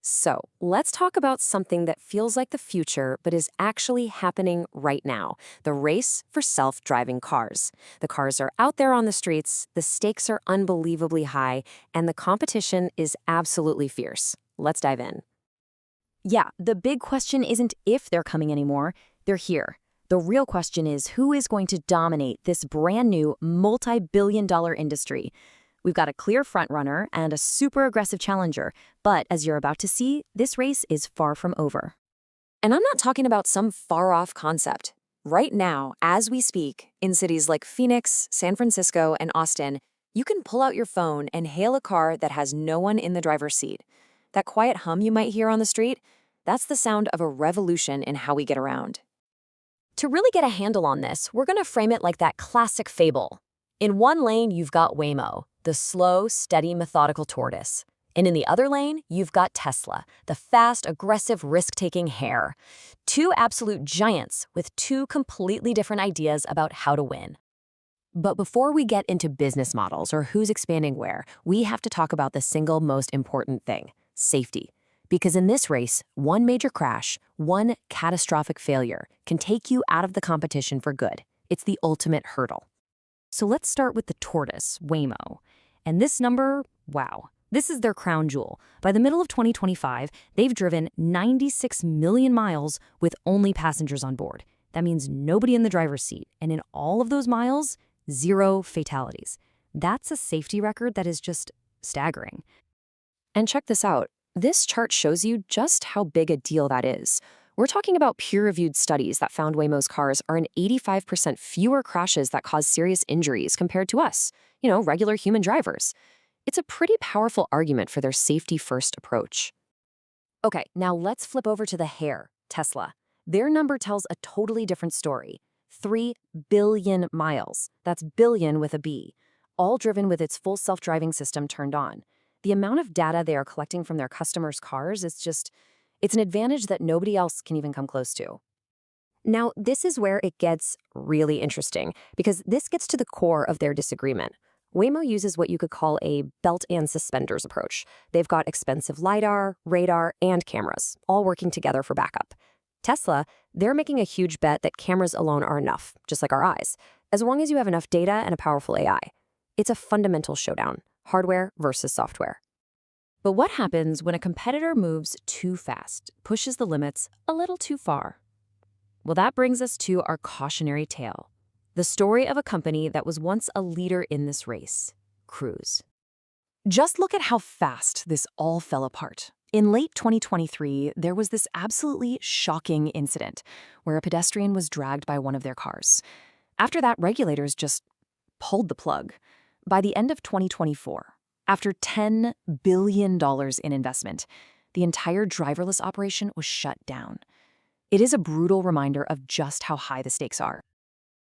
So, let's talk about something that feels like the future but is actually happening right now: the race for self driving cars. The cars are out there on the streets, the stakes are unbelievably high, and the competition is absolutely fierce. Let's dive in. Yeah, the big question isn't if they're coming anymore, they're here. The real question is who is going to dominate this brand new multi-billion-dollar industry. We've got a clear frontrunner and a super aggressive challenger, but as you're about to see, this race is far from over. And I'm not talking about some far off concept. Right now, as we speak, in cities like Phoenix, San Francisco, and Austin, you can pull out your phone and hail a car that has no one in the driver's seat. That quiet hum you might hear on the street, that's the sound of a revolution in how we get around. To really get a handle on this, we're going to frame it like that classic fable. In one lane, you've got Waymo, the slow, steady, methodical tortoise. And in the other lane, you've got Tesla, the fast, aggressive, risk-taking hare. Two absolute giants with two completely different ideas about how to win. But before we get into business models or who's expanding where, we have to talk about the single most important thing: safety. Because in this race, one major crash, one catastrophic failure can take you out of the competition for good. It's the ultimate hurdle. So let's start with the tortoise, Waymo. And this number, wow, this is their crown jewel. By the middle of 2025, they've driven 96 million miles with only passengers on board. That means nobody in the driver's seat. And in all of those miles, 0 fatalities. That's a safety record that is just staggering. And check this out. This chart shows you just how big a deal that is. We're talking about peer-reviewed studies that found Waymo's cars are in 85% fewer crashes that cause serious injuries compared to us, regular human drivers. It's a pretty powerful argument for their safety-first approach. Okay, now let's flip over to the hare, Tesla. Their number tells a totally different story. 3 billion miles. That's billion with a B. All driven with its full self-driving system turned on. The amount of data they are collecting from their customers' cars is it's an advantage that nobody else can even come close to. Now, this is where it gets really interesting, because this gets to the core of their disagreement. Waymo uses what you could call a belt and suspenders approach. They've got expensive LiDAR, radar, and cameras, all working together for backup. Tesla, they're making a huge bet that cameras alone are enough, just like our eyes, as long as you have enough data and a powerful AI. It's a fundamental showdown: hardware versus software. But what happens when a competitor moves too fast, pushes the limits a little too far? Well, that brings us to our cautionary tale. The story of a company that was once a leader in this race: Cruise. Just look at how fast this all fell apart. In late 2023, there was this absolutely shocking incident where a pedestrian was dragged by one of their cars. After that, regulators just pulled the plug. By the end of 2024, after $10 billion in investment, the entire driverless operation was shut down. It is a brutal reminder of just how high the stakes are.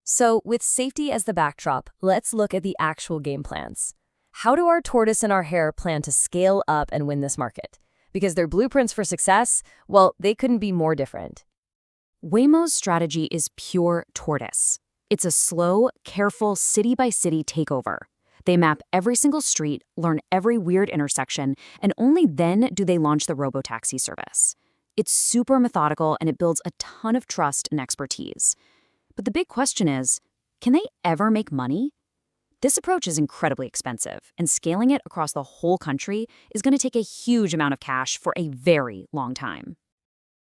So, with safety as the backdrop, let's look at the actual game plans. How do our tortoise and our hare plan to scale up and win this market? Because their blueprints for success, well, they couldn't be more different. Waymo's strategy is pure tortoise. It's a slow, careful, city-by-city takeover. They map every single street, learn every weird intersection, and only then do they launch the Robotaxi service. It's super methodical, and it builds a ton of trust and expertise. But the big question is, can they ever make money? This approach is incredibly expensive, and scaling it across the whole country is going to take a huge amount of cash for a very long time.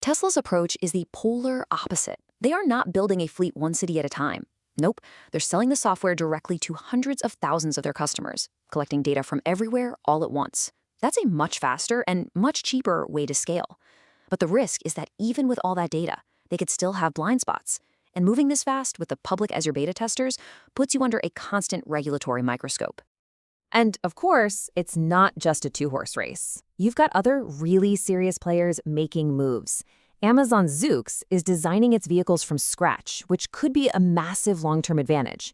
Tesla's approach is the polar opposite. They are not building a fleet one city at a time. Nope, they're selling the software directly to hundreds of thousands of their customers, collecting data from everywhere all at once. That's a much faster and much cheaper way to scale. But the risk is that even with all that data, they could still have blind spots. And moving this fast with the public as your beta testers puts you under a constant regulatory microscope. And of course, it's not just a two-horse race. You've got other really serious players making moves. Amazon Zoox is designing its vehicles from scratch, which could be a massive long-term advantage.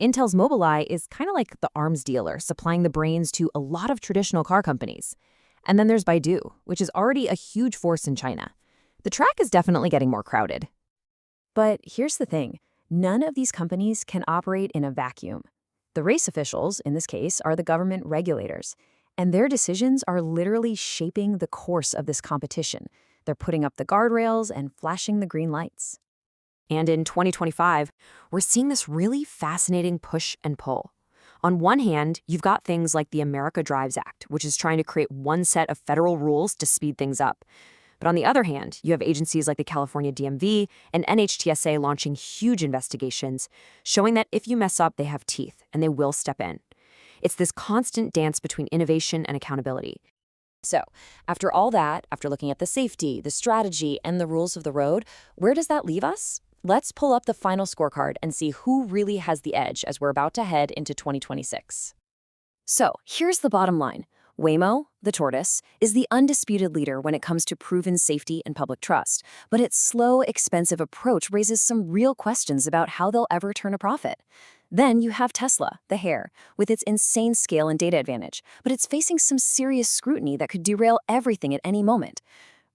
Intel's Mobileye is kind of like the arms dealer, supplying the brains to a lot of traditional car companies. And then there's Baidu, which is already a huge force in China. The track is definitely getting more crowded. But here's the thing: none of these companies can operate in a vacuum. The race officials, in this case, are the government regulators. And their decisions are literally shaping the course of this competition. They're putting up the guardrails and flashing the green lights. And in 2025, we're seeing this really fascinating push and pull. On one hand, you've got things like the America Drives Act, which is trying to create one set of federal rules to speed things up. But on the other hand, you have agencies like the California DMV and NHTSA launching huge investigations, showing that if you mess up, they have teeth and they will step in. It's this constant dance between innovation and accountability. So, after all that, after looking at the safety, the strategy, and the rules of the road, where does that leave us? Let's pull up the final scorecard and see who really has the edge as we're about to head into 2026. So, here's the bottom line. Waymo, the tortoise, is the undisputed leader when it comes to proven safety and public trust, but its slow, expensive approach raises some real questions about how they'll ever turn a profit. Then you have Tesla, the hare, with its insane scale and data advantage, but it's facing some serious scrutiny that could derail everything at any moment.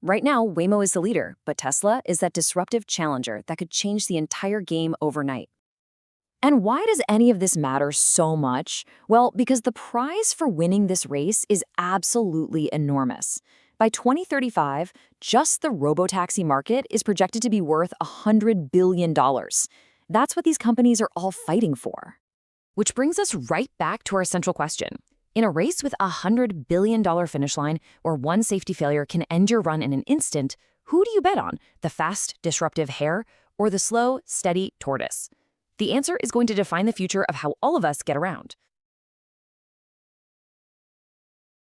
Right now, Waymo is the leader, but Tesla is that disruptive challenger that could change the entire game overnight. And why does any of this matter so much? Well, because the prize for winning this race is absolutely enormous. By 2035, just the robotaxi market is projected to be worth $100 billion. That's what these companies are all fighting for. Which brings us right back to our central question. In a race with a $100 billion finish line, where one safety failure can end your run in an instant, who do you bet on? The fast, disruptive hare or the slow, steady tortoise? The answer is going to define the future of how all of us get around.